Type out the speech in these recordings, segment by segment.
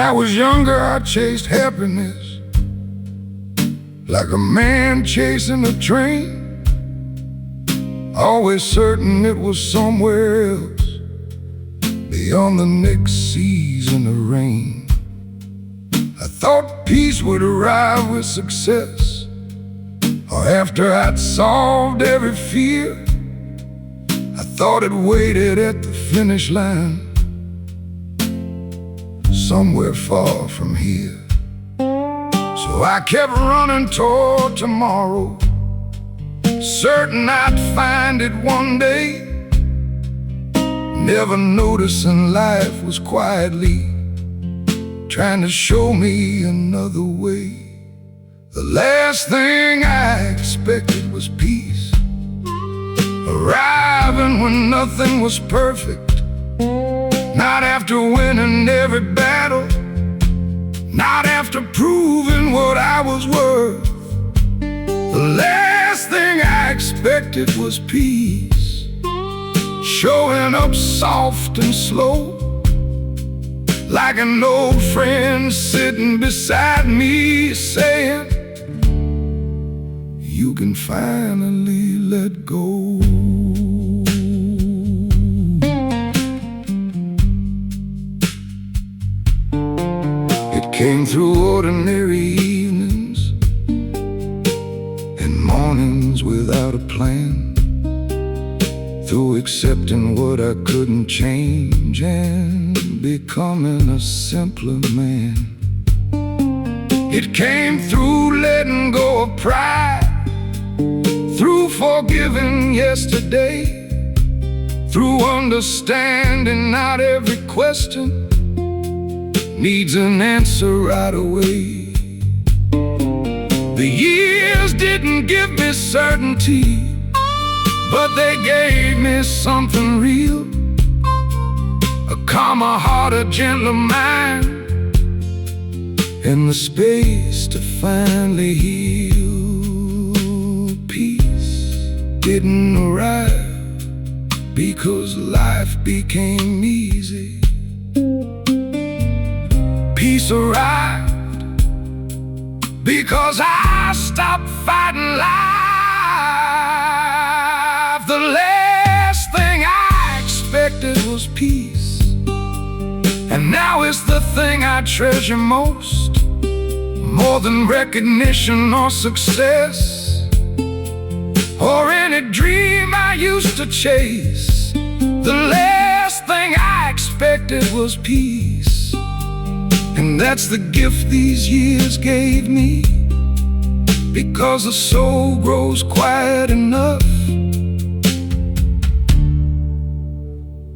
I was younger, I chased happiness like a man chasing a train, always certain it was somewhere else beyond the next season of rain. I thought peace would arrive with success, or after I'd solved every fear. I thought it waited at the finish line, somewhere far from here. So I kept running toward tomorrow, certain I'd find it one day, never noticing life was quietly trying to show me another way. The last thing I expected was peace, arriving when nothing was perfect, not after winning every battle, not after proving what I was worth. The last thing I expected was peace, showing up soft and slow, like an old friend sitting beside me saying, you can finally let go. It came through ordinary evenings and mornings without a plan, through accepting what I couldn't change and becoming a simpler man. It came through letting go of pride, through forgiving yesterday, through understanding not every question needs an answer right away. The years didn't give me certainty, but they gave me something real, a calmer heart, a gentler mind, and the space to finally heal. Peace didn't arrive because life became easy. Peace arrived because I stopped fighting life. The last thing I expected was peace, and now it's the thing I treasure most, more than recognition or success, or any dream I used to chase. The last thing I expected was peace, and that's the gift these years gave me, because the soul grows quiet enough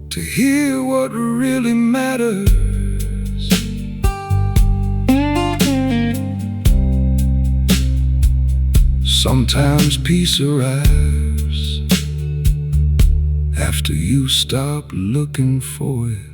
to hear what really matters. Sometimes peace arrives after you stop looking for it.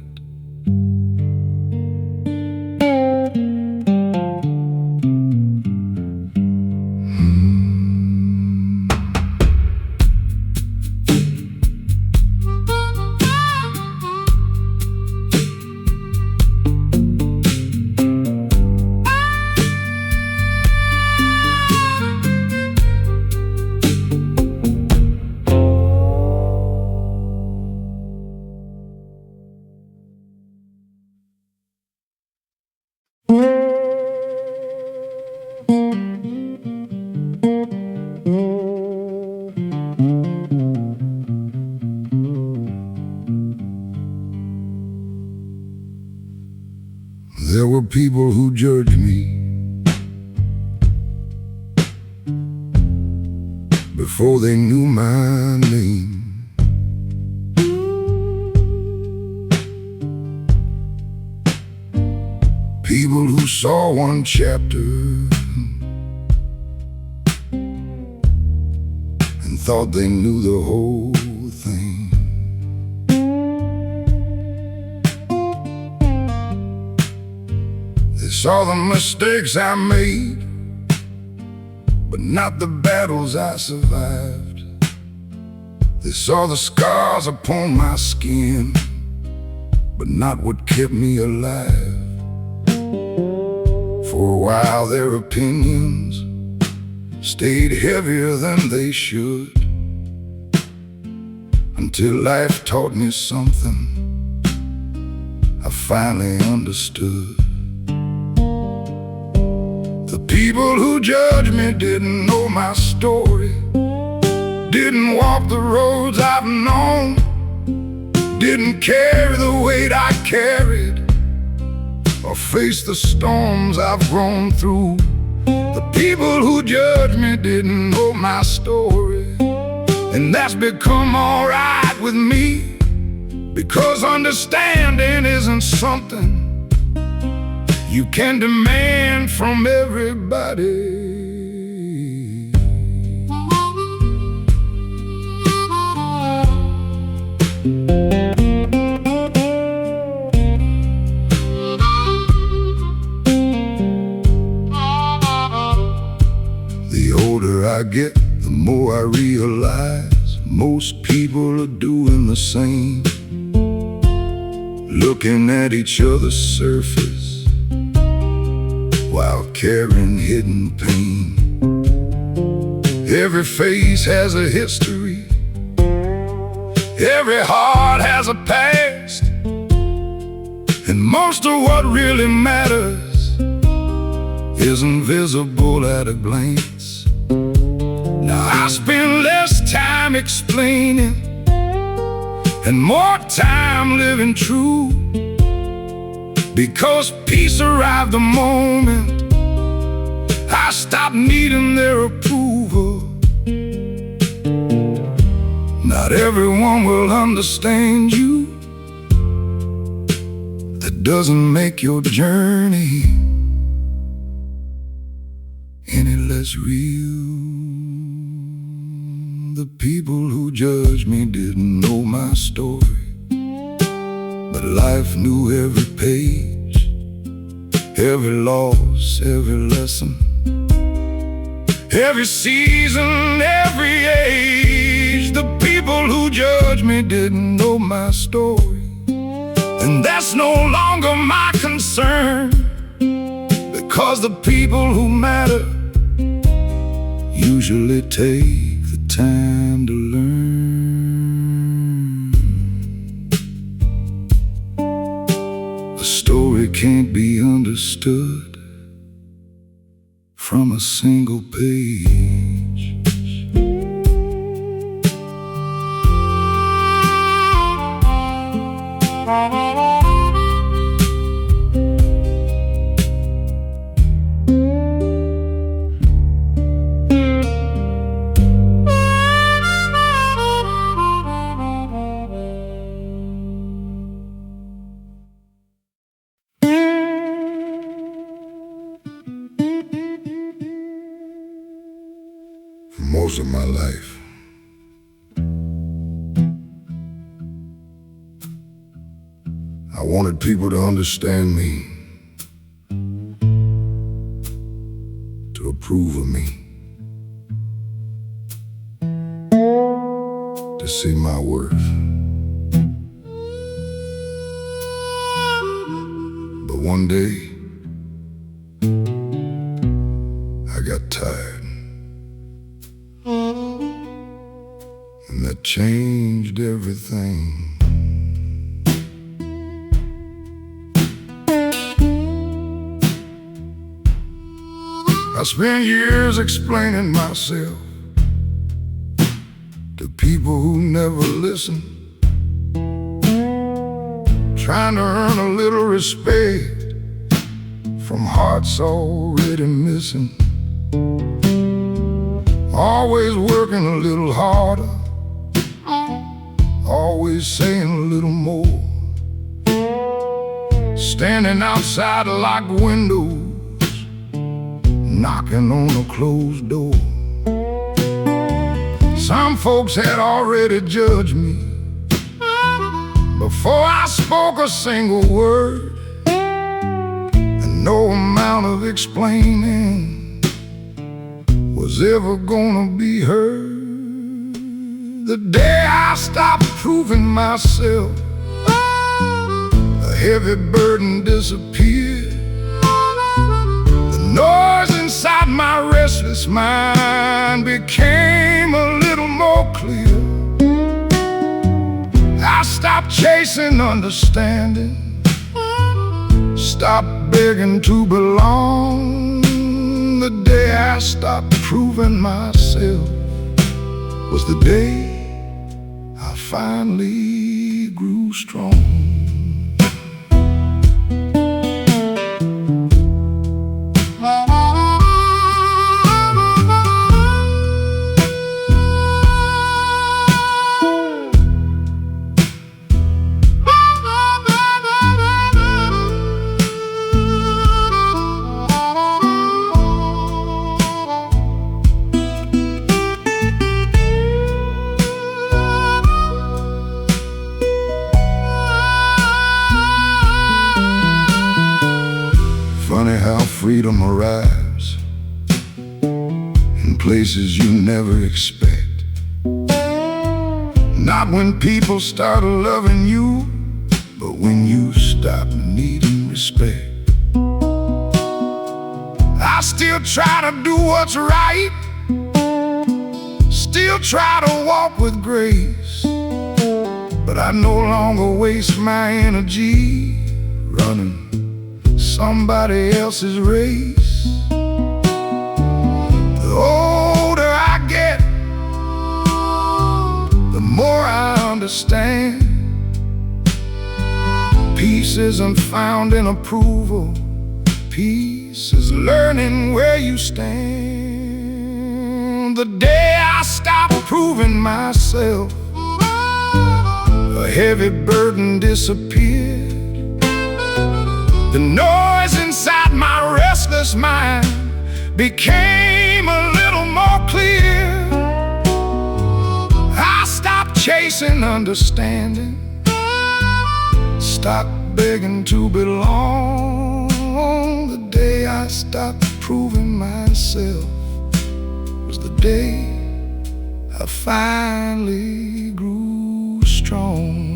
There were people who judged me before they knew my name. People who saw one chapter and thought they knew the whole thing. They saw the mistakes I made, but not the battles I survived. They saw the scars upon my skin, but not what kept me alive. For a while their opinions stayed heavier than they should, until life taught me something I finally understood. The people who judged me didn't know my story, didn't walk the roads I've known, didn't carry the weight I carried, or face the storms I've grown through. The people who judged me didn't know my story, and that's become alright with me, because understanding isn't something you can demand from everybody. The older I get, the more I realize most people are doing the same, looking at each other's surface while carrying hidden pain. Every face has a history, every heart has a past, and most of what really matters isn't visible at a glance. Now I spend less time explaining and more time living true, because peace arrived the moment I stopped needing their approval. Not everyone will understand you. That doesn't make your journey any less real. The people who judged me didn't know my story, but life knew every page, every loss, every lesson, every season, every age. The people who judged me didn't know my story, and that's no longer my concern, because the people who matter usually take the time to learn. A story can't be understood from a single page. Most of my life, I wanted people to understand me, to approve of me, to see my worth. But one day, I got tired. And that changed everything. I spent years explaining myself to people who never listen, trying to earn a little respect from hearts already missing. Always working a little harder, always saying a little more, standing outside locked windows, knocking on a closed door. Some folks had already judged me before I spoke a single word, and no amount of explaining was ever gonna be heard. The day I stopped proving myself, a heavy burden disappeared. restless mind became a little more clear. I stopped chasing understanding, stopped begging to belong. The day I stopped proving myself was the day I finally grew strong. Funny how freedom arrives in places you never expect. Not when people start loving you, but when you stop needing respect. I still try to do what's right, still try to walk with grace, but I no longer waste my energy running somebody else's race. The older I get, the more I understand. Peace isn't found in approval, peace is learning where you stand. The day I stopped proving myself, a heavy burden disappeared. The noise inside my restless mind became a little more clear. I stopped chasing understanding, stopped begging to belong. The day I stopped proving myself was the day I finally grew strong.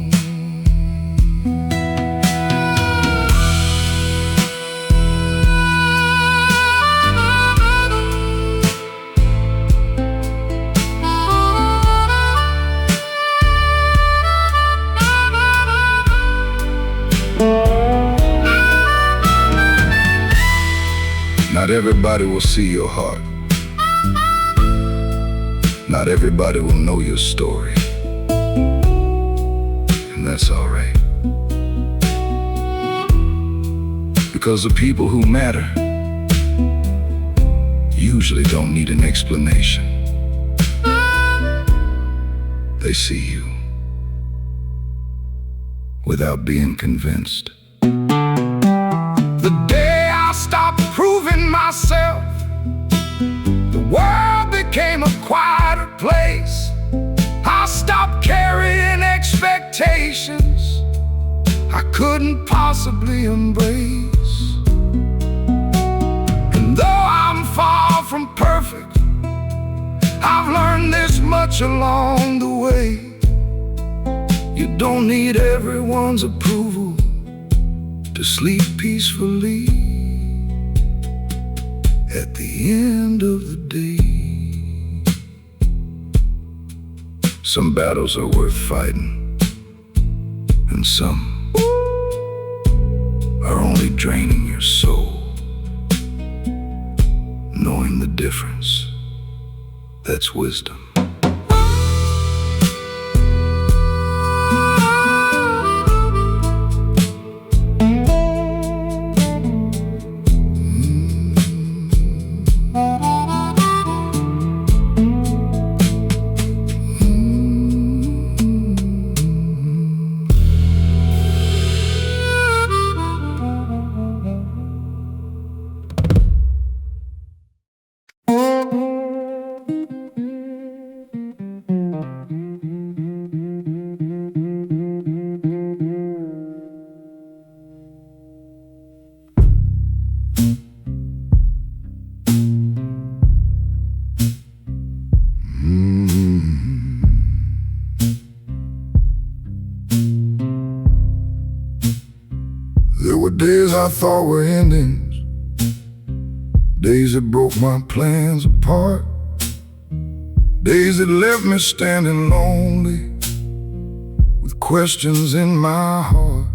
Not everybody will see your heart. Not everybody will know your story. And that's all right. Because the people who matter usually don't need an explanation. They see you without being convinced. The day I stopped proving myself, the world became a quieter place. I stopped carrying expectations I couldn't possibly embrace. And though I'm far from perfect, I've learned this much along the way. You don't need everyone's approval to sleep peacefully at the end of the day. Some battles are worth fighting, and some are only draining your soul. Knowing the difference, that's wisdom. There were days I thought were endings, days that broke my plans apart, days that left me standing lonely with questions in my heart.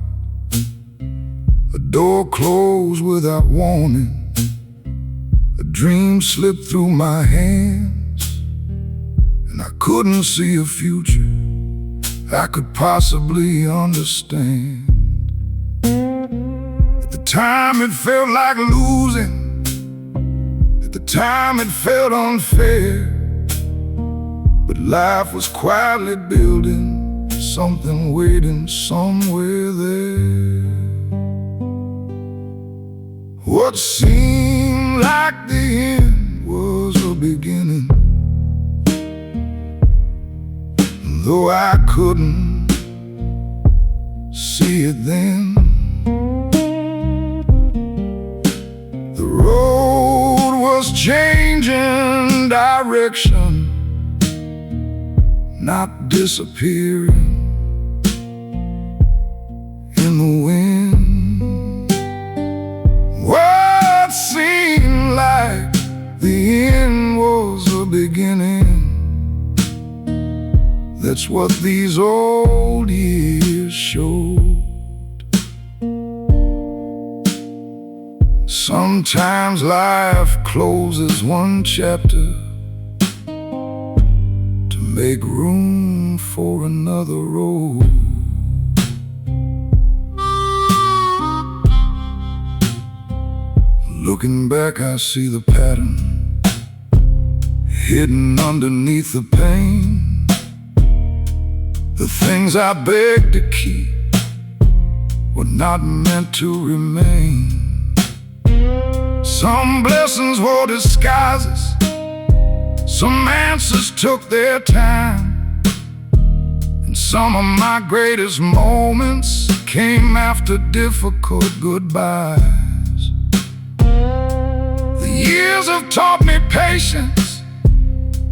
A door closed without warning, a dream slipped through my hands, and I couldn't see a future I could possibly understand. At the time it felt like losing, at the time it felt unfair, but life was quietly building something waiting somewhere there. What seemed like the end was a beginning, though I couldn't see it then. The road was changing direction, not disappearing in the wind. What seemed like the end was a beginning, that's what these old years showed. Sometimes life closes one chapter to make room for another road. Looking back, I see the pattern hidden underneath the pain. The things I begged to keep were not meant to remain. Some blessings were disguises, some answers took their time, and some of my greatest moments came after difficult goodbyes. The years have taught me patience,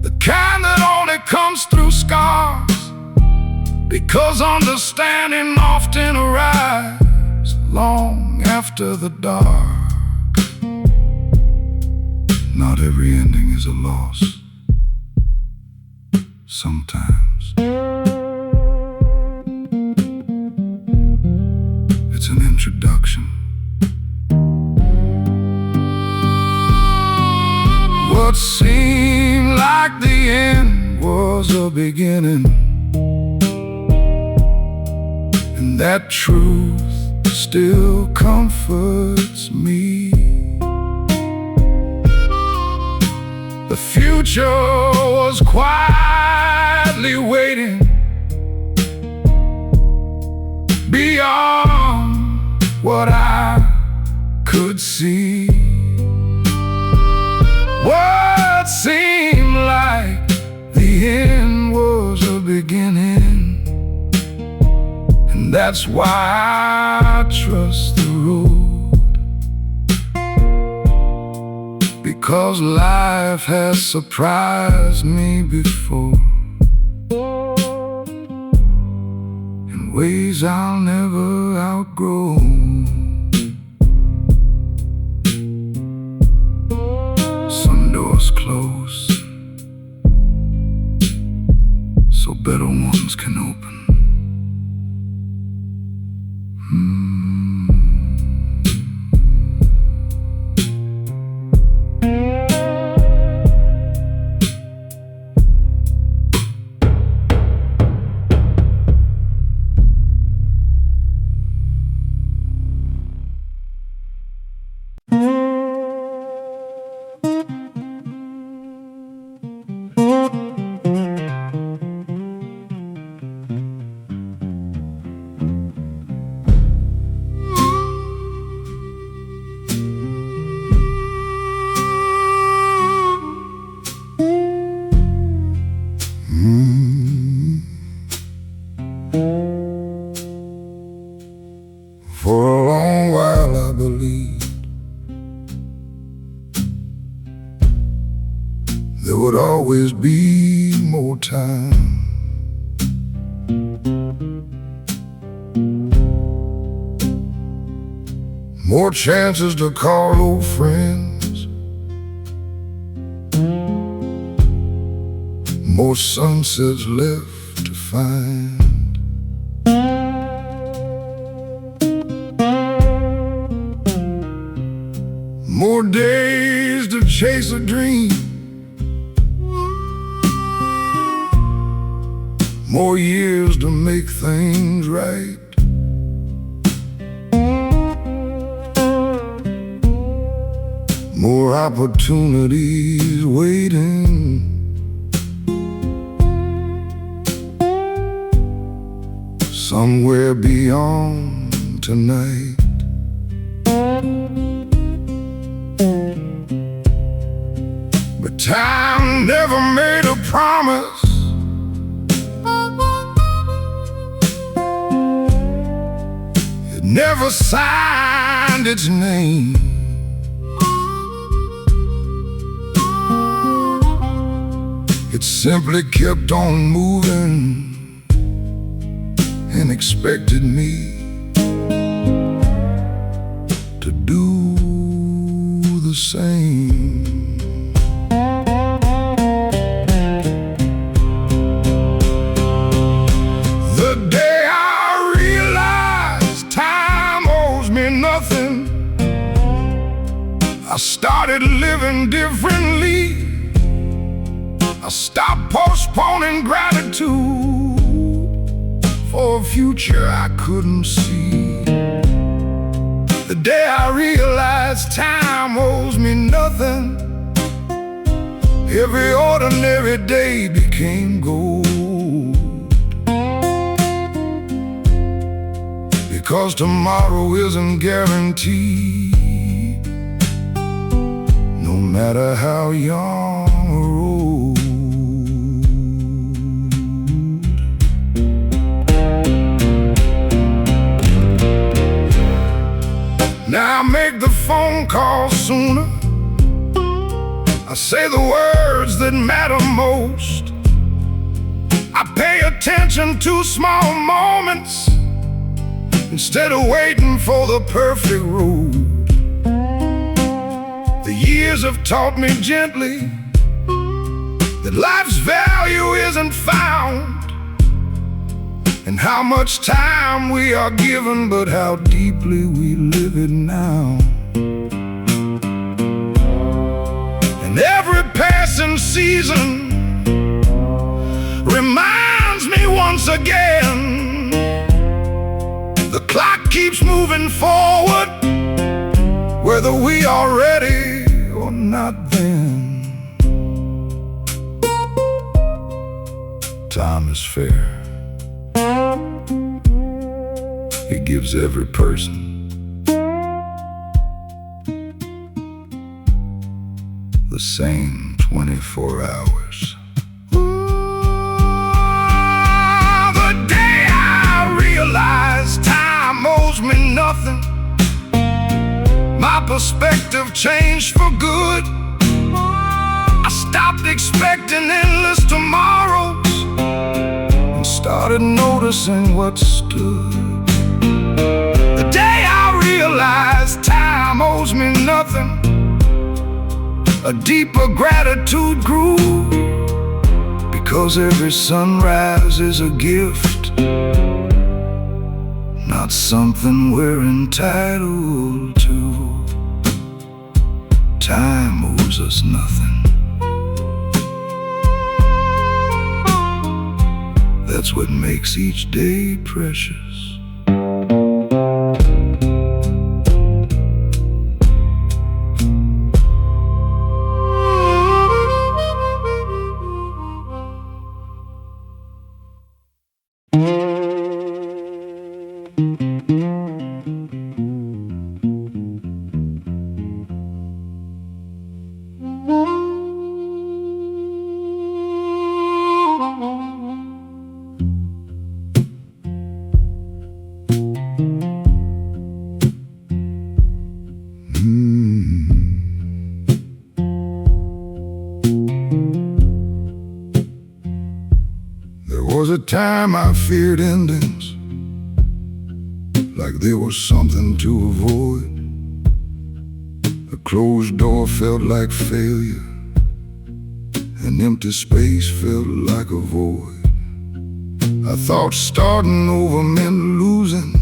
the kind that only comes through scars, because understanding often arrives long after the dark. Not every ending is a loss. Sometimes it's an introduction. What seemed like the end was a beginning, and that truth still comforts me. The future was quietly waiting beyond what I could see. What seemed like the end was a beginning, and that's why I trust the road. Because life has surprised me before in ways I'll never outgrow. Some doors close so better ones can open. For a long while I believed there would always be more time. More chances to call old friends, more sunsets left to find. More days to chase a dream, more years to make things right. More opportunities waiting, somewhere beyond tonight. But time never made a promise, it never signed its name. It simply kept on moving and expected me to do the same. The day I realized time owes me nothing, I started living differently. I stopped postponing gratitude for a future I couldn't see. The day I realized time owes me nothing, every ordinary day became gold. Because tomorrow isn't guaranteed, no matter how young a road. Now I make the phone call sooner, I say the words that matter most. I pay attention to small moments instead of waiting for the perfect road. The years have taught me gently that life's value isn't found in how much time we are given, but how deeply we live it now. And every passing season reminds me once again, the clock keeps moving forward, whether we are ready or not then. Time is fair. It gives every person the same 24 hours. The day I realized time owes me nothing, my perspective changed for good. I stopped expecting endless tomorrows and started noticing what stood. The day I realized time owes me nothing, a deeper gratitude grew, because every sunrise is a gift, not something we're entitled to. Time owes us nothing. That's what makes each day precious. There was a time I feared endings, like there was something to avoid. A closed door felt like failure, An empty space felt like a void. I thought starting over meant losing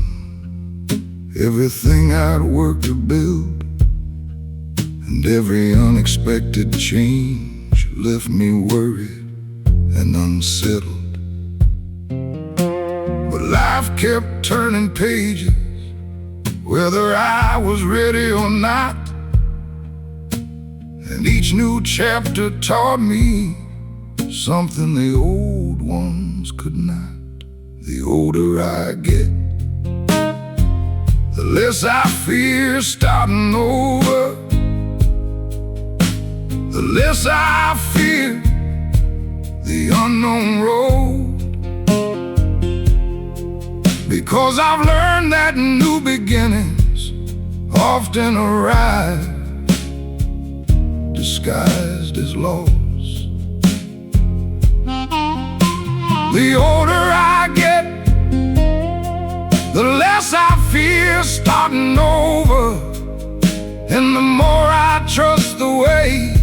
everything I'd worked to build, and every unexpected change left me worried and unsettled. But life kept turning pages, whether I was ready or not, and each new chapter taught me something the old ones could not. The older I get, the less I fear starting over, the less I fear the unknown road. Because I've learned that new beginnings often arrive disguised as loss. The older I get, the less I fear starting over, and the more I trust the way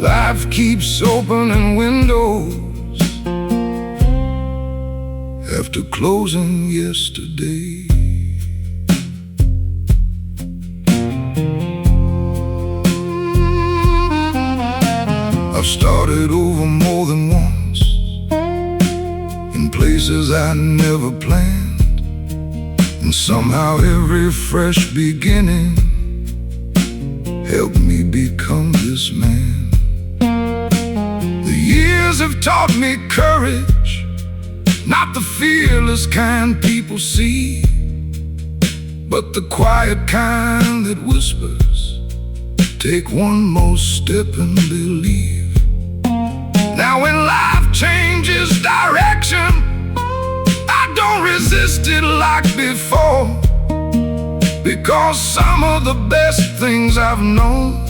life keeps opening windows after closing yesterday. I've started over more than once, in places I never planned, and somehow every fresh beginning helped me become this man. The years have taught me courage, not the fearless kind people see, but the quiet kind that whispers, take one more step and believe. Now when life changes direction, I don't resist it like before, because some of the best things I've known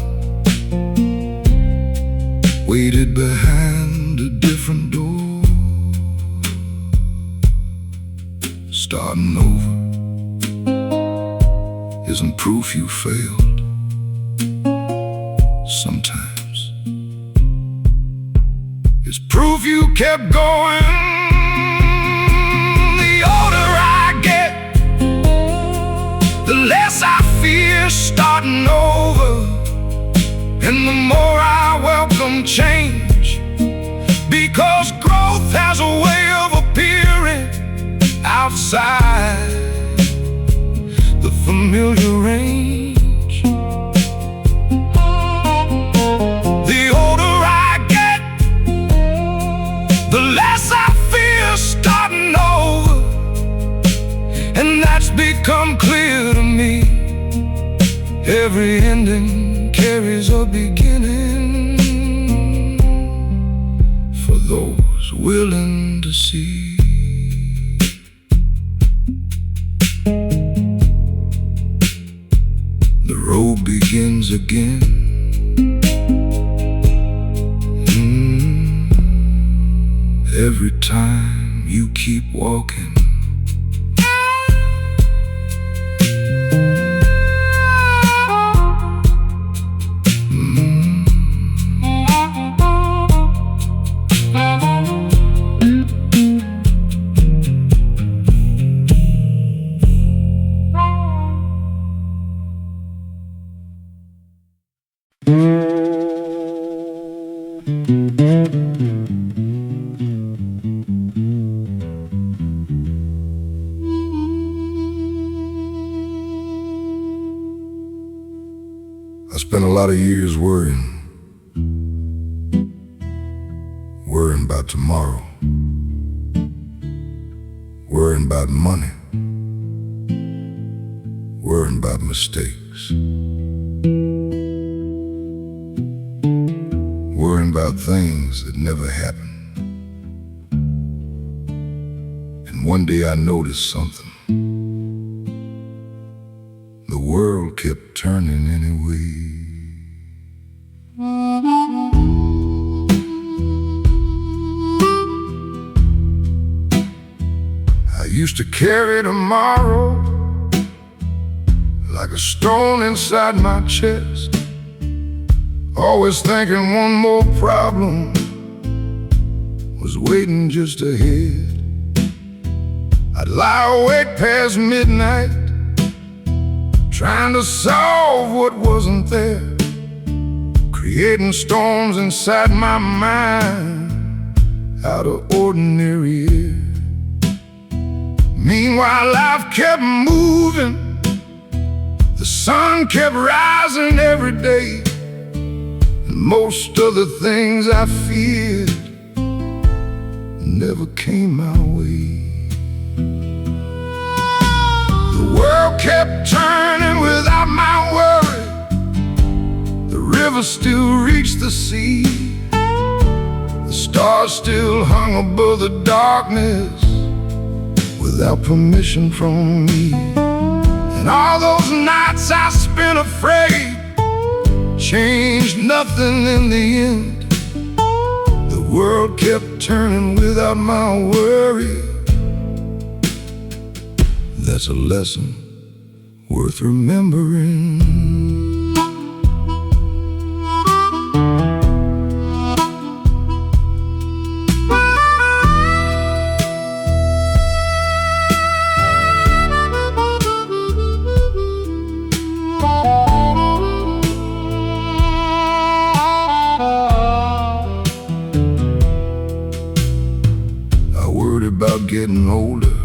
waited behind a different door. Starting over isn't proof you failed. Sometimes it's proof you kept going. The older I get, the less I fear starting over, and the more I welcome change, because growth has a way of appearing outside the familiar range. The older I get, the less I fear starting over, and that's become clear to me. Every ending carries a beginning for those willing to see. The road begins again. Every time you keep walking. I spent a lot of years worrying about tomorrow, worrying about money, worrying about mistakes, worrying about things that never happened. And one day I noticed something. The world kept turning anyway. I used to carry tomorrow like a stone inside my chest, Always thinking one more problem was waiting just ahead. I'd lie awake past midnight, trying to solve what wasn't there, creating storms inside my mind out of ordinary air. Meanwhile, life kept moving, the sun kept rising every day, and most of the things I feared never came my way. The world kept turning without my worry, the river still reached the sea, the stars still hung above the darkness without permission from me. And all those nights I spent afraid changed nothing in the end. The world kept turning without my worry. That's a lesson worth remembering. About getting older,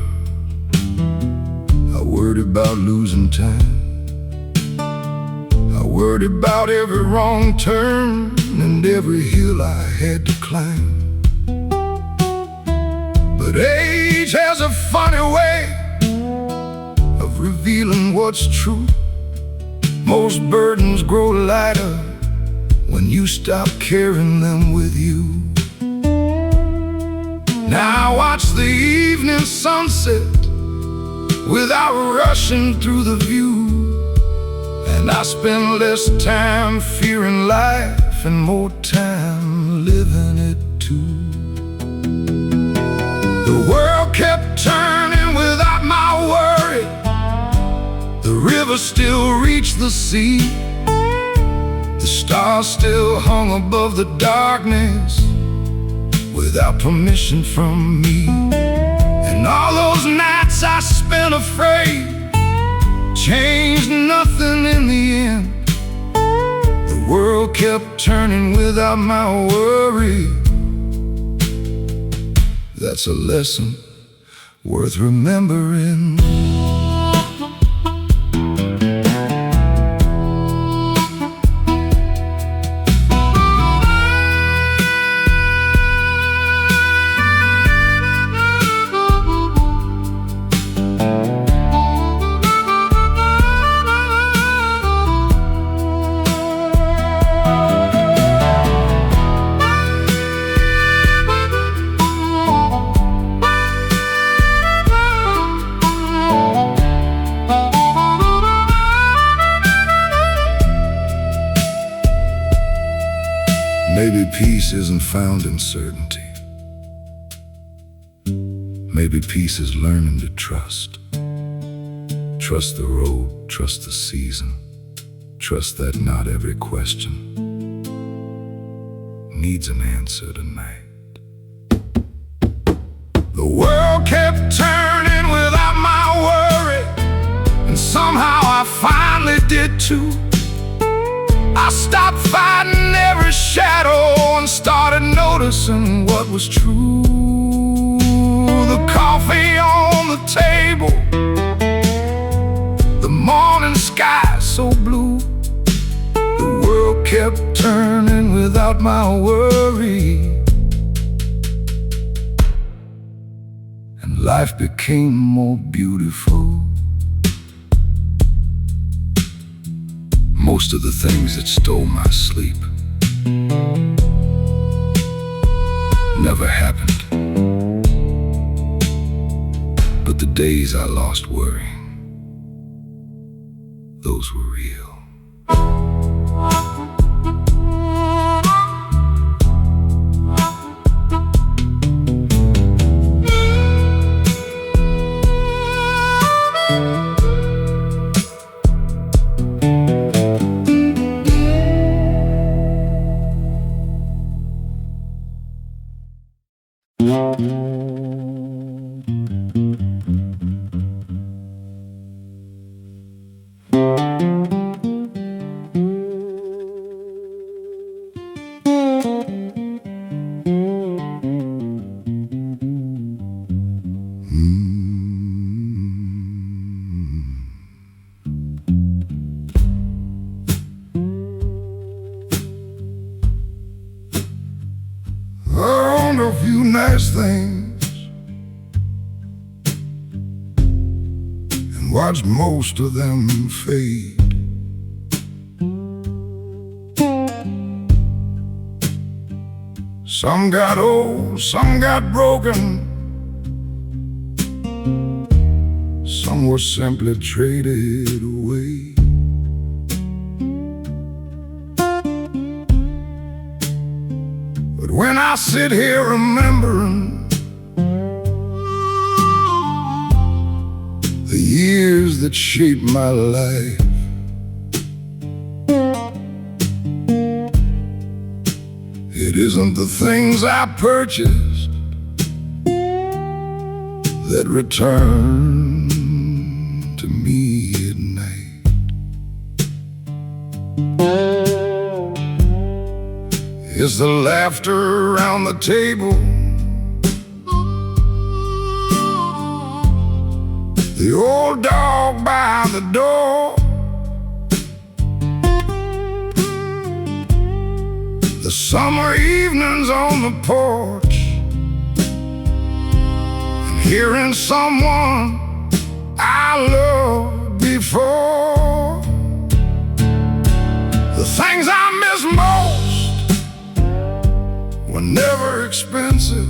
I worried about losing time, I worried about every wrong turn and every hill I had to climb. But age has a funny way of revealing what's true. Most burdens grow lighter when you stop carrying them with you. Now I watch the evening sunset without rushing through the view, and I spend less time fearing life and more time living it too. The world kept turning without my worry, the river still reached the sea, the stars still hung above the darkness without permission from me. And all those nights I spent afraid changed nothing in the end. The world kept turning without my worry. That's a lesson worth remembering. Maybe peace isn't found in certainty. Maybe peace is learning to trust. Trust the road, trust the season. Trust that not every question needs an answer tonight. The world kept turning without my worry, and somehow I finally did too. I stopped fighting every shadow and started noticing what was true. The coffee on the table, the morning sky so blue. The world kept turning without my worry, and life became more beautiful. Most of the things that stole my sleep never happened, but the days I lost worrying, those were real. a few nice things and watch most of them fade. Some got old, some got broken, some were simply traded away. But when I sit here remembering the years that shaped my life, it isn't the things I purchased that return to me at night. It's the laughter around the table, the old dog by the door, the summer evenings on the porch, and hearing someone I loved before. The things I miss most were never expensive.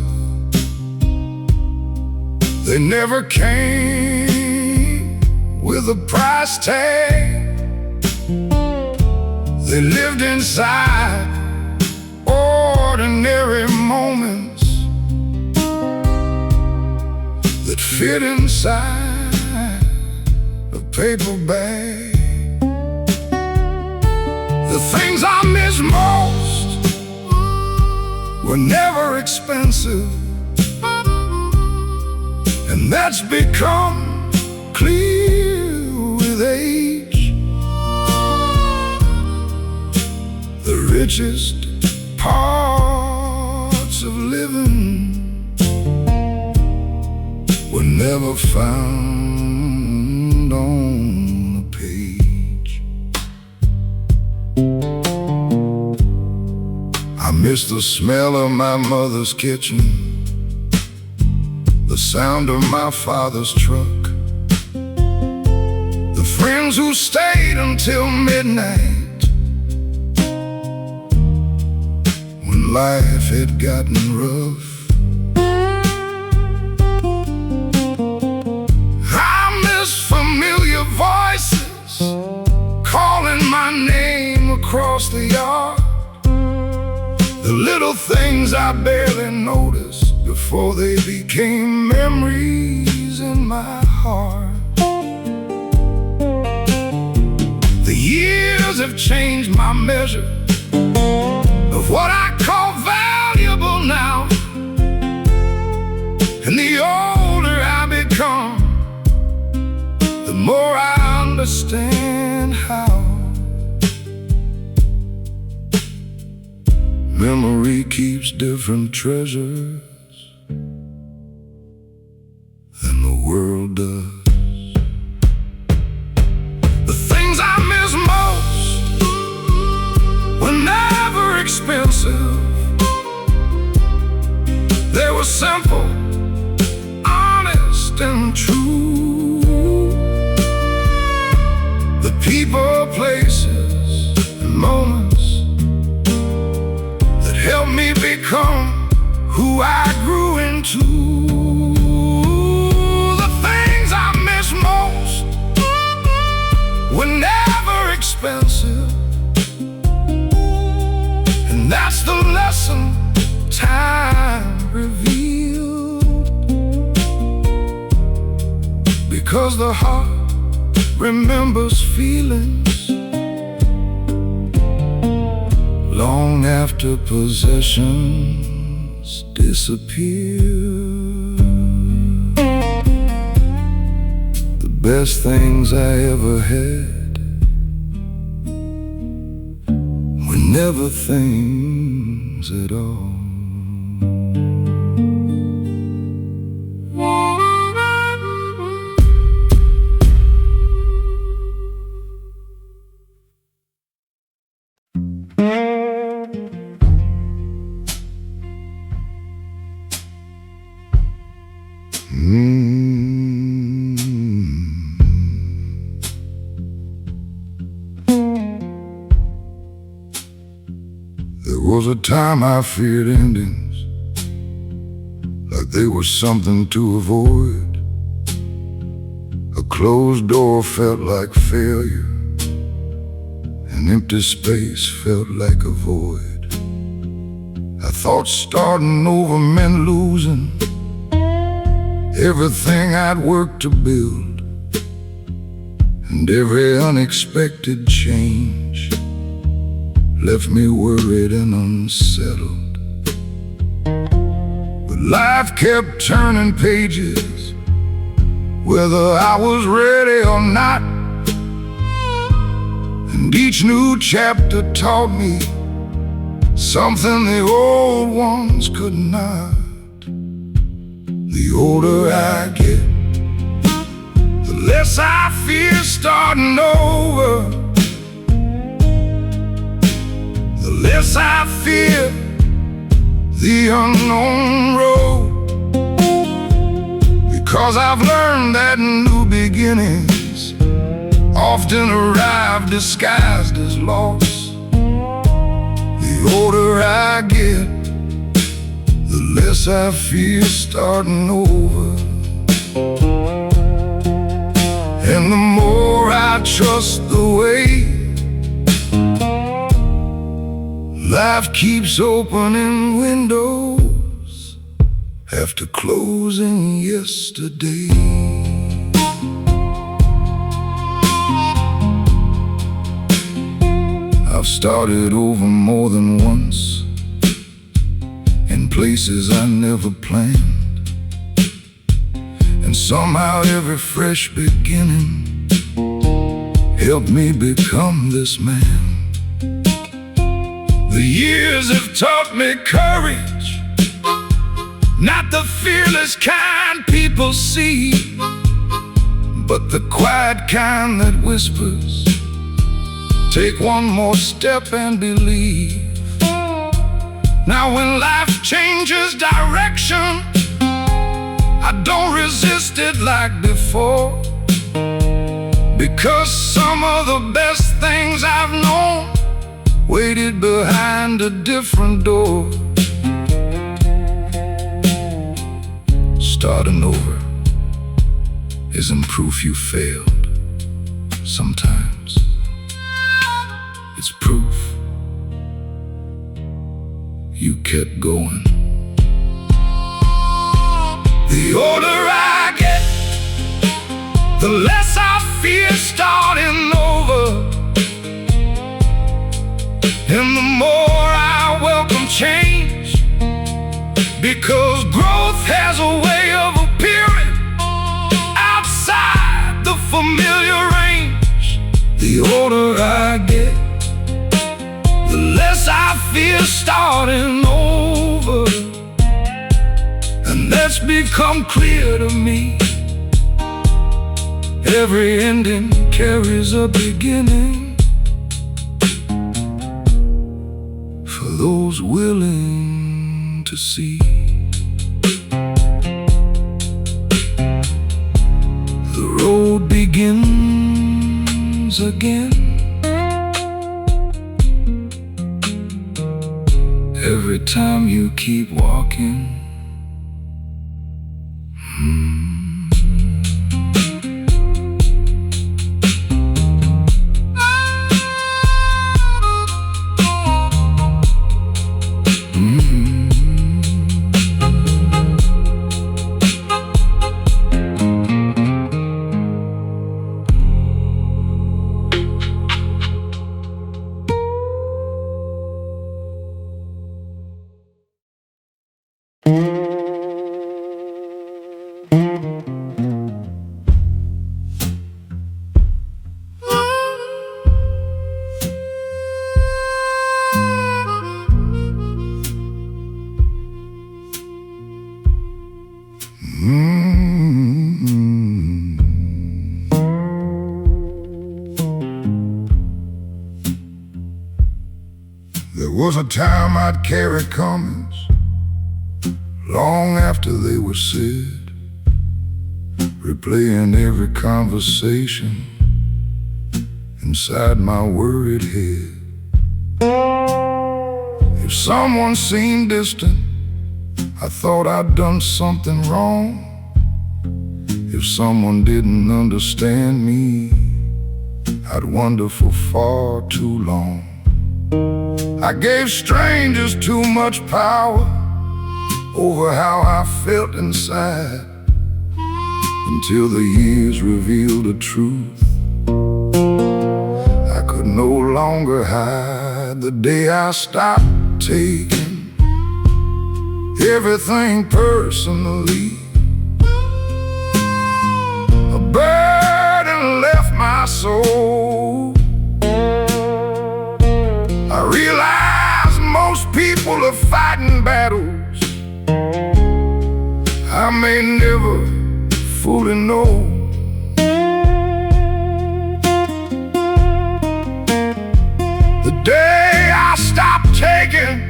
They never came with a price tag. They lived inside ordinary moments that fit inside a paper bag. The things I miss most were never expensive, and that's become clear with age. The richest parts of living were never found on a page. I miss the smell of my mother's kitchen, the sound of my father's truck, the friends who stayed until midnight when life had gotten rough. I miss familiar voices calling my name across the yard, the little things I barely noticed before they became memories in my heart. The years have changed my measure of what I call valuable now, and the older I become, the more I understand how memory keeps different treasures than the world does. The things I miss most were never expensive. They were simple, honest, and true. The people, places, and moments help me become who I grew into. The things I miss most were never expensive, and that's the lesson time revealed. Because the heart remembers feelings long after possessions disappear. The best things I ever had were never things at all. There was a time I feared endings, like they were something to avoid. A closed door felt like failure, an empty space felt like a void. I thought starting over meant losing everything I'd worked to build, and every unexpected change left me worried and unsettled. But life kept turning pages, whether I was ready or not, and each new chapter taught me something the old ones could not. The older I get, the less I fear starting over, the less I fear the unknown road. Because I've learned that new beginnings often arrive disguised as loss. The older I get, the less I fear starting over, and the more I trust the way life keeps opening windows after closing yesterday. I've started over more than once, in places I never planned, and somehow every fresh beginning helped me become this man. The years have taught me courage, not the fearless kind people see, but the quiet kind that whispers, take one more step and believe. Now when life changes direction, I don't resist it like before, because some of the best things I've known waited behind a different door. Starting over isn't proof you failed. Sometimes it's proof you kept going. The older I get, the less I fear starting over, and the more I welcome change, because growth has a way of appearing outside the familiar range. The older I get, the less I fear starting over, and that's become clear to me. Every ending carries a beginning for those willing to see. The road begins again every time you keep walking. There was a time I'd carry comments long after they were said, replaying every conversation inside my worried head. If someone seemed distant, I thought I'd done something wrong. If someone didn't understand me, I'd wonder for far too long. I gave strangers too much power over how I felt inside, until the years revealed the truth. I could no longer hide the day I stopped taking everything personally. A burden left my soul. I realize most people are fighting battles I may never fully know. The day I stopped taking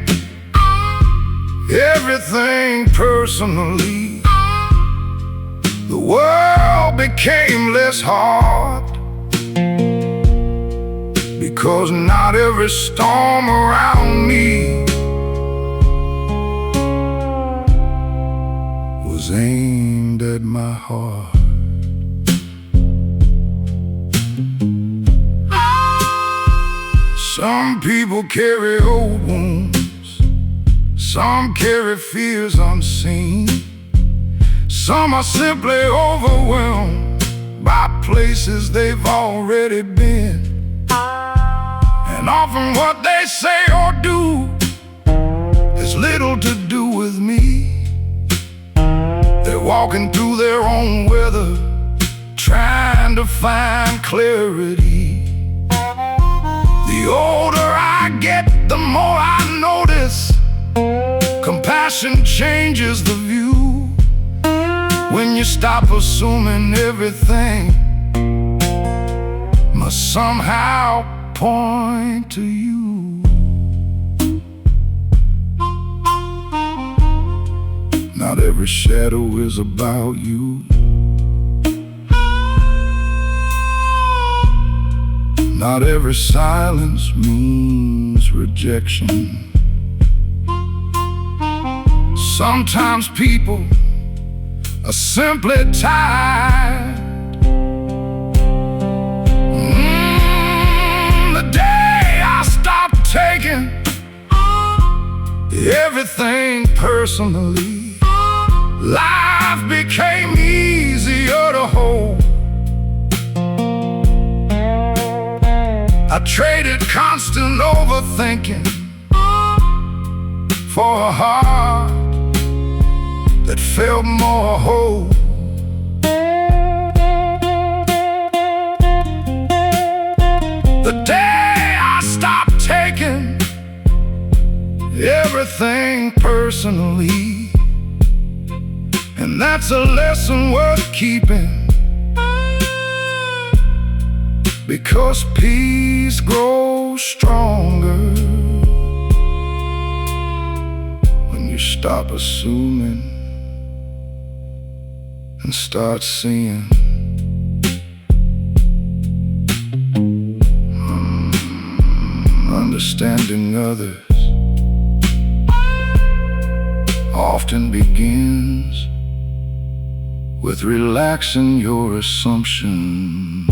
everything personally, the world became less hard, because not every storm around me was aimed at my heart. Some people carry old wounds, some carry fears unseen, some are simply overwhelmed by places they've already been. And often what they say or do has little to do with me. They're walking through their own weather, trying to find clarity. The older I get, the more I notice compassion changes the view. When you stop assuming everything must somehow point to you. Not every shadow is about you. Not every silence means rejection. Sometimes people are simply tired. The day I stopped taking everything personally, life became easier to hold. I traded constant overthinking for a heart that felt more whole. The day I stopped taking everything personally, and that's a lesson worth keeping, because peace grows stronger when you stop assuming and start seeing. Understanding others often begins with relaxing your assumptions.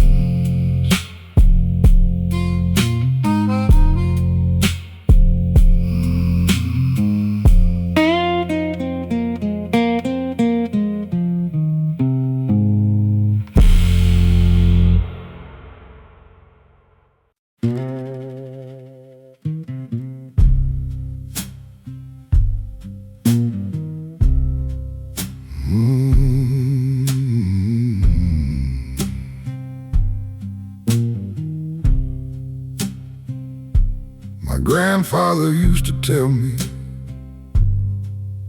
My grandfather used to tell me,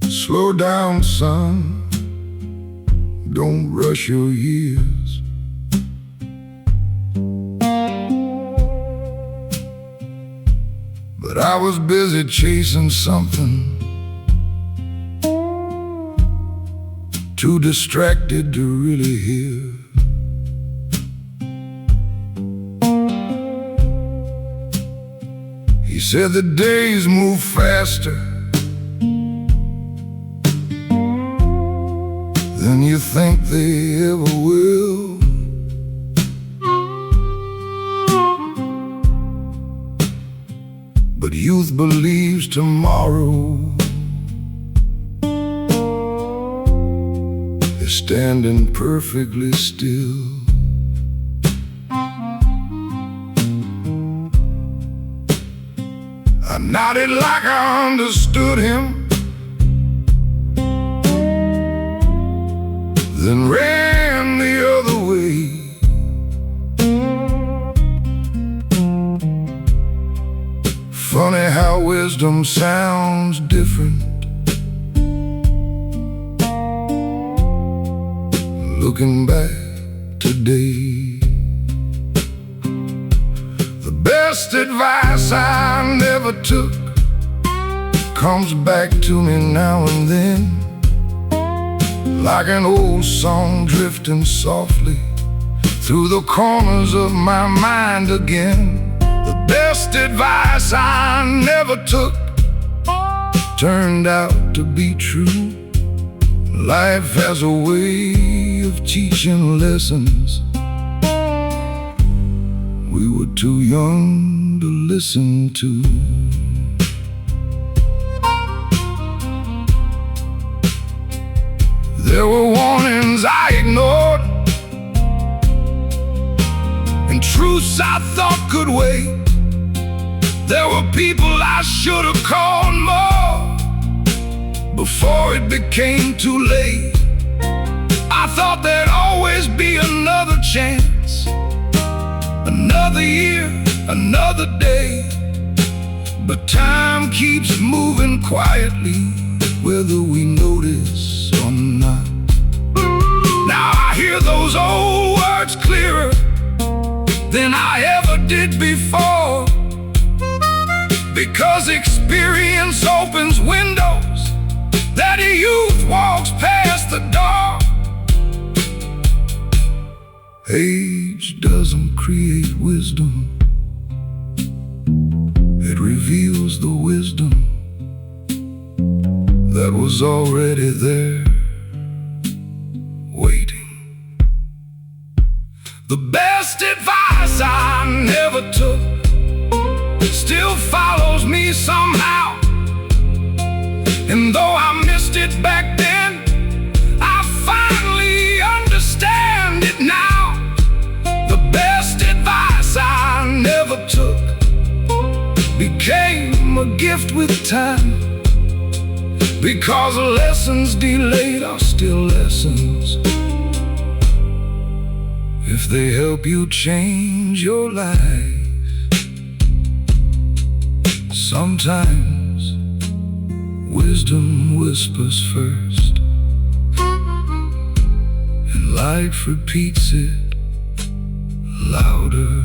slow down, son, don't rush your years. But I was busy chasing something, too distracted to really hear. He said the days move faster than you think they ever will. But youth believes tomorrow is standing perfectly still. I nodded like I understood him, then ran the other way. Funny how wisdom sounds different looking back today. The best advice I never took comes back to me now and then, like an old song drifting softly through the corners of my mind again. The best advice I never took turned out to be true. Life has a way of teaching lessons we were too young to listen to. There were warnings I ignored, and truths I thought could wait. There were people I should have called more before it became too late. I thought there'd always be another chance, another year, another day. But time keeps moving quietly, whether we notice or not. Now I hear those old words clearer than I ever did before, because experience opens windows that a youth walks past the door. Age doesn't create wisdom, it reveals the wisdom that was already there, waiting. The best advice I never took still follows me somehow, and though I missed it back then, I finally understand it now. The best advice I never took became a gift with time, because lessons delayed are still lessons if they help you change your life. Sometimes wisdom whispers first, and life repeats it louder.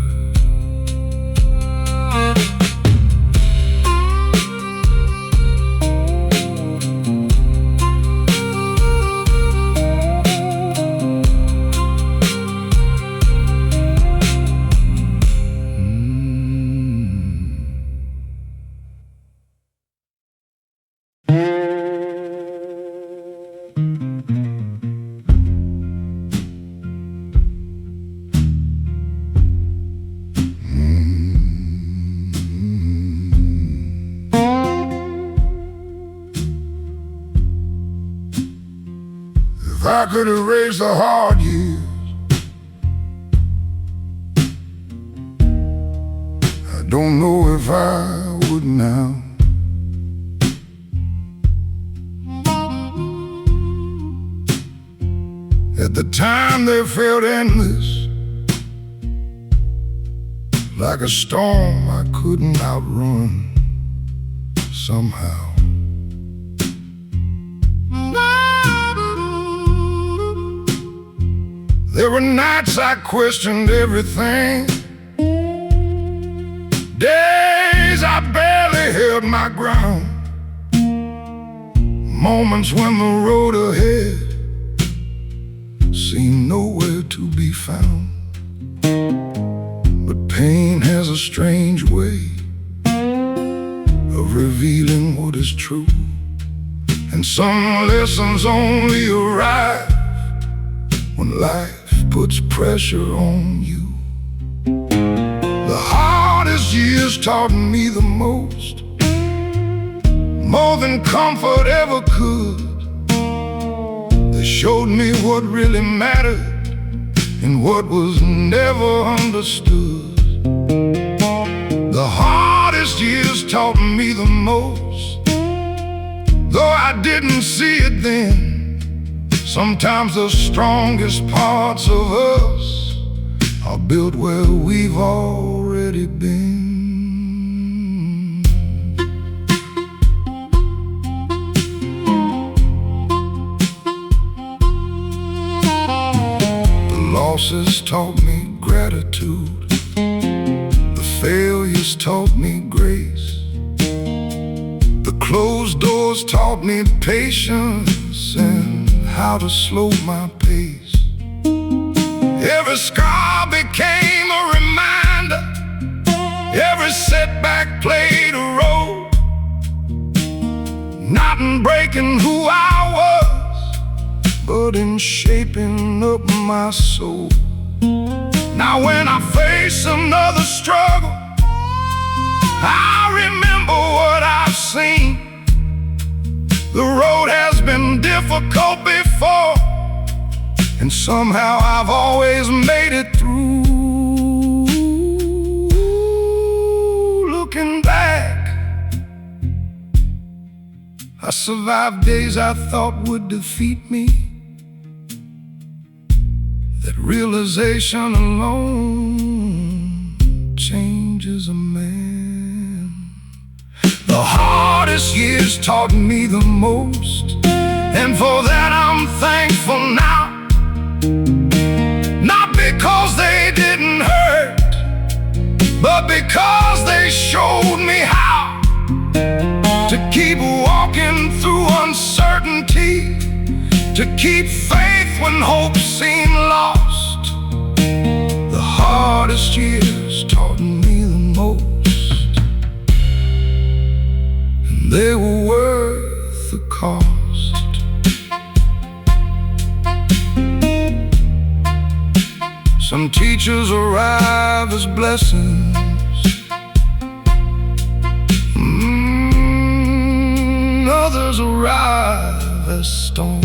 If I could erase the hard years, I don't know if I would now. At the time they felt endless, like a storm I couldn't outrun somehow. There were nights I questioned everything, days I barely held my ground, moments when the road ahead seemed nowhere to be found. But pain has a strange way of revealing what is true. And some lessons only arrive when life puts pressure on you. The hardest years taught me the most, more than comfort ever could. They showed me what really mattered and what was never understood. The hardest years taught me the most, though I didn't see it then. Sometimes the strongest parts of us are built where we've already been. The losses taught me gratitude, the failures taught me grace. The closed doors taught me patience and how to slow my pace. Every scar became a reminder, every setback played a role, not in breaking who I was, but in shaping up my soul. Now when I face another struggle, I remember what I've seen. The road has been difficult before, and somehow I've always made it through. Looking back, I survived days I thought would defeat me. That realization alone changes a man. The hardest years taught me the most, and for that I'm thankful now. Not because they didn't hurt, but because they showed me how to keep walking through uncertainty, to keep faith when hope seemed lost. The hardest years taught me the most, and they were worth the cost. Some teachers arrive as blessings, others arrive as storms.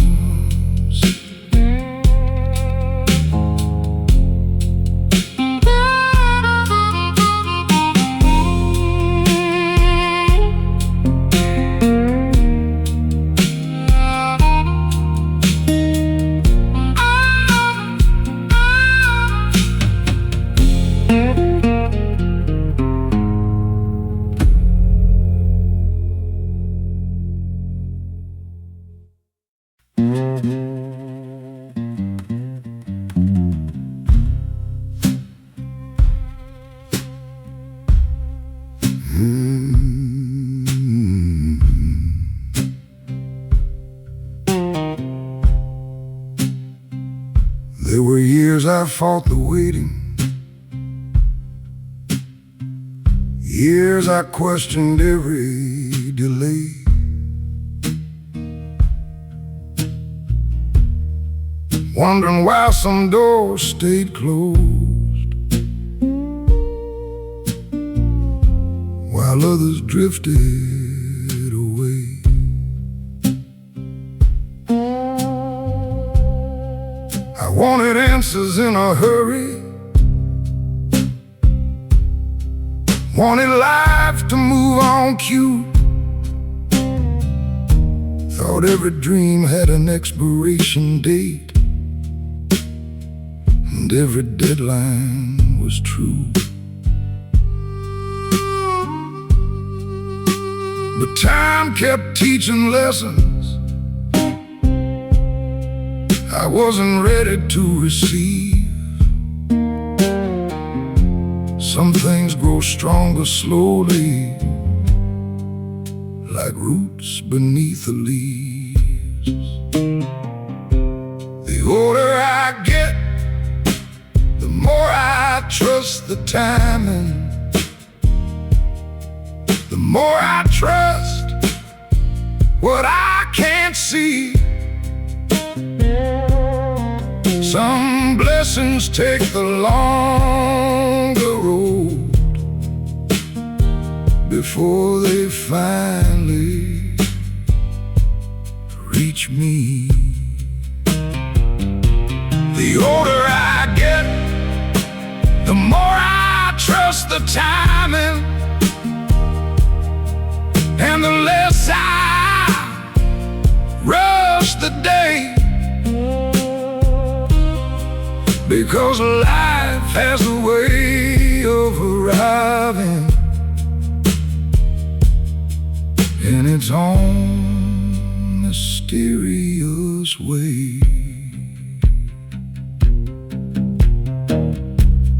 There were years I fought the waiting, years I questioned every delay. Wondering why some doors stayed closed, while others drifted away. I wanted answers in a hurry, wanted life to move on cue. Thought every dream had an expiration date, and every deadline was true. But time kept teaching lessons I wasn't ready to receive. Some things grow stronger slowly, like roots beneath the leaves. The older I get, the more I trust the timing. the more I trust what I can't see. Some blessings take the longer road before they finally reach me. The older I get, the more I trust the timing, and the less I rush the day. Because life has a way of arriving in its own mysterious way.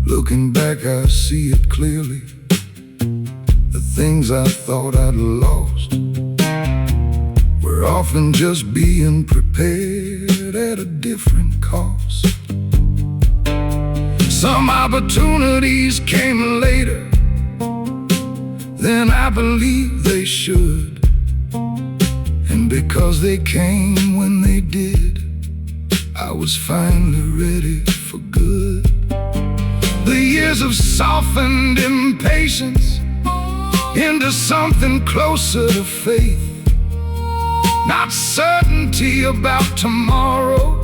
Looking back, I see it clearly. The things I thought I'd lost were often just being prepared at a different cost. Some opportunities came later than I believed they should, and because they came when they did, I was finally ready for good. The years have softened impatience into something closer to faith, not certainty about tomorrow,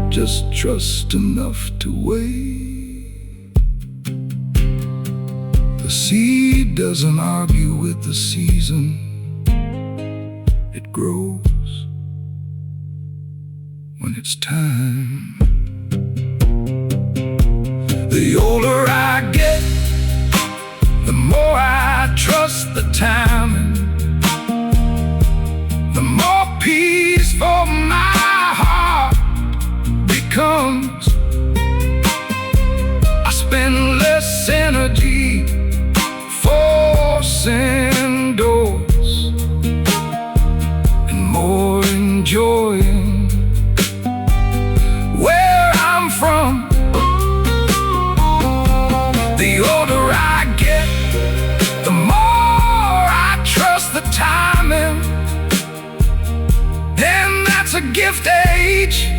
just trust enough to wait. The seed doesn't argue with the season, it grows when it's time. The older I get, the more I trust the timing, the more peaceful my heart becomes. I spend less energy forcing doors and more enjoying where I'm from. The older I get, the more I trust the timing, and that's a gift age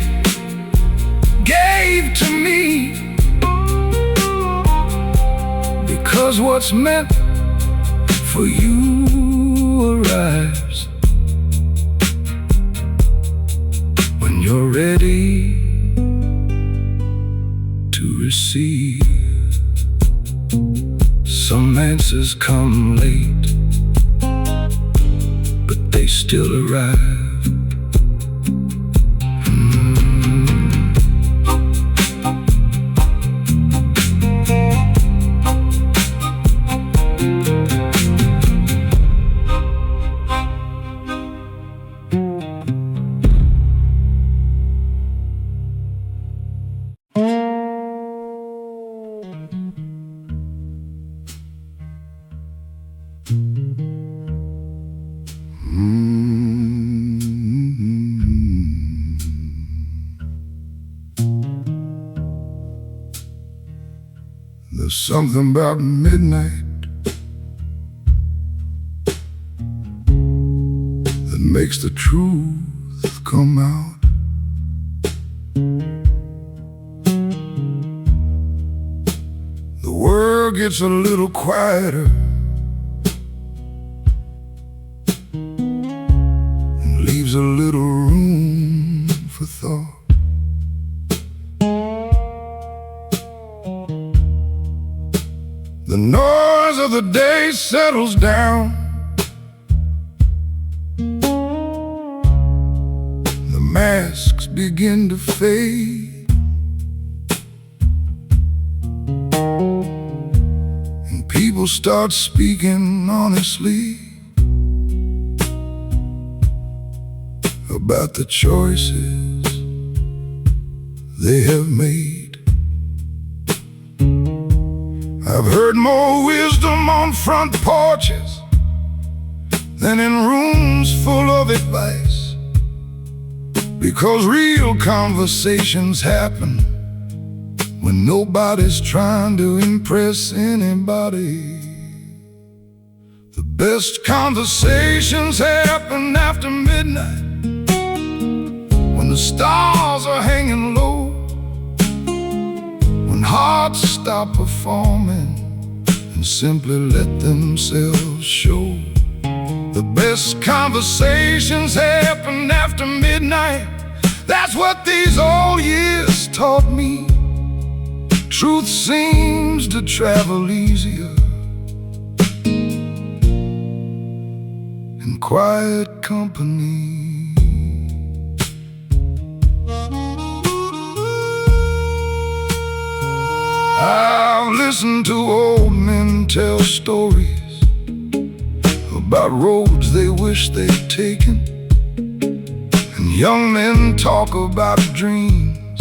gave to me. Because what's meant for you arrives when you're ready to receive. Some answers come late, but they still arrive. There's something about midnight that makes the truth come out. The world gets a little quieter and leaves a little room for thought. The noise of the day settles down. The masks begin to fade, and people start speaking honestly about the choices they have made. I've heard more wisdom on front porches than in rooms full of advice, because real conversations happen when nobody's trying to impress anybody. Best conversations happen after midnight, when the stars are hanging low, when hearts stop performing and simply let themselves show. The best conversations happen after midnight. That's what these old years taught me. Truth seems to travel easier in quiet company. I've listened to old men tell stories about roads they wish they'd taken, and young men talk about dreams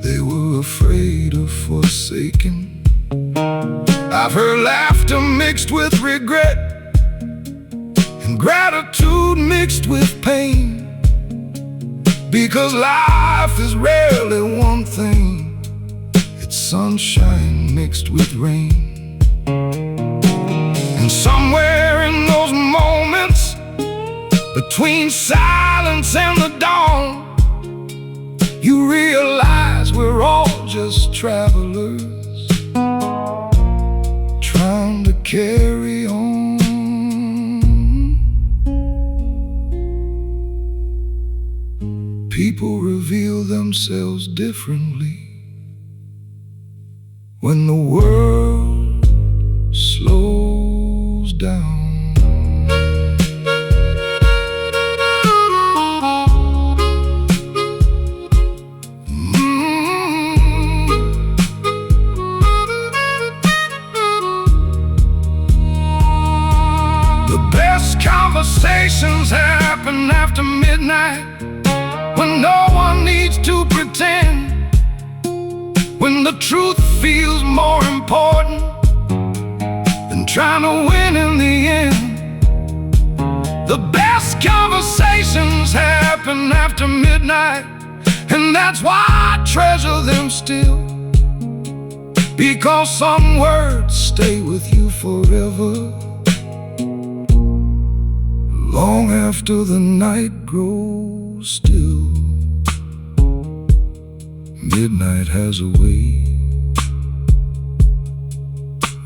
they were afraid of forsaking. I've heard laughter mixed with regret, and gratitude mixed with pain, because life is rarely one thing, it's sunshine mixed with rain. And somewhere in those moments between silence and the dawn, you realize we're all just travelers trying to carry on. People reveal themselves differently when the world slows down. Conversations happen after midnight, when no one needs to pretend, when the truth feels more important than trying to win in the end. The best conversations happen after midnight, and that's why I treasure them still, because some words stay with you forever, long after the night grows still. Midnight has a way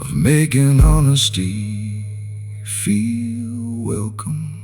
of making honesty feel welcome.